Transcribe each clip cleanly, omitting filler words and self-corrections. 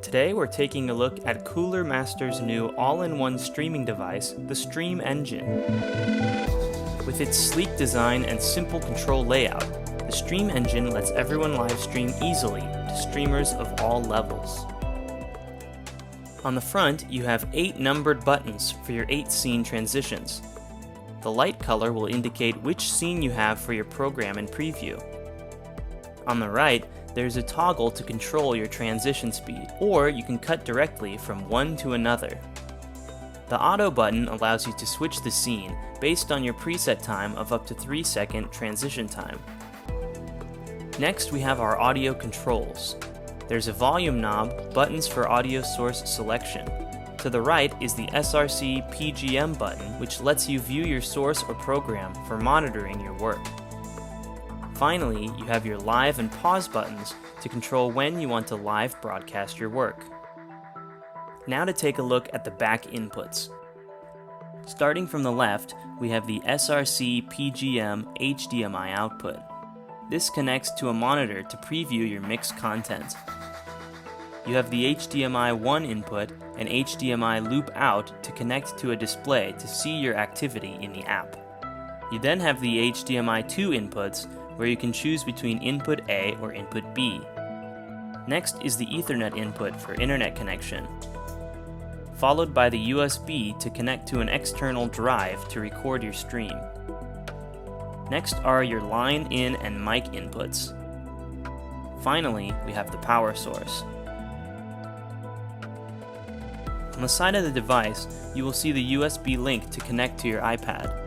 Today we're taking a look at Cooler Master's new all-in-one streaming device, the StreamEnjin. With its sleek design and simple control layout, the StreamEnjin lets everyone live stream easily to streamers of all levels. On the front, you have 8 numbered buttons for your 8 scene transitions. The light color will indicate which scene you have for your program in preview. On the right, there's a toggle to control your transition speed, or you can cut directly from one to another. The auto button allows you to switch the scene based on your preset time of up to 3-second transition time. Next, we have our audio controls. There's a volume knob, buttons for audio source selection. To the right is the SRC PGM button, which lets you view your source or program for monitoring your work. Finally, you have your live and pause buttons to control when you want to live broadcast your work. Now to take a look at the back inputs. Starting from the left, we have the SRC PGM HDMI output. This connects to a monitor to preview your mixed content. You have the HDMI 1 input and HDMI loop out to connect to a display to see your activity in the app. You then have the HDMI 2 inputs, where you can choose between input A or input B. Next is the Ethernet input for internet connection, followed by the USB to connect to an external drive to record your stream. Next are your line in and mic inputs. Finally, we have the power source. On the side of the device, you will see the USB link to connect to your iPad.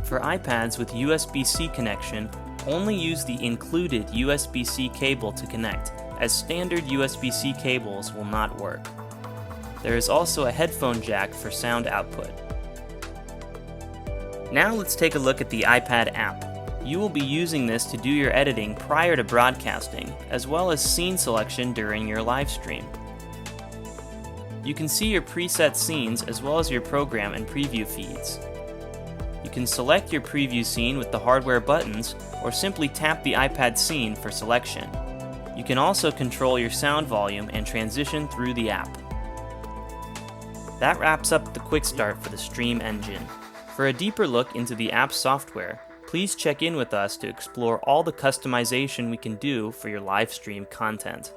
For iPads with USB-C connection, only use the included USB-C cable to connect, as standard USB-C cables will not work. There is also a headphone jack for sound output. Now let's take a look at the iPad app. You will be using this to do your editing prior to broadcasting, as well as scene selection during your live stream. You can see your preset scenes as well as your program and preview feeds. You can select your preview scene with the hardware buttons, or simply tap the iPad scene for selection. You can also control your sound volume and transition through the app. That wraps up the quick start for the StreamEnjin. For a deeper look into the app's software, please check in with us to explore all the customization we can do for your live stream content.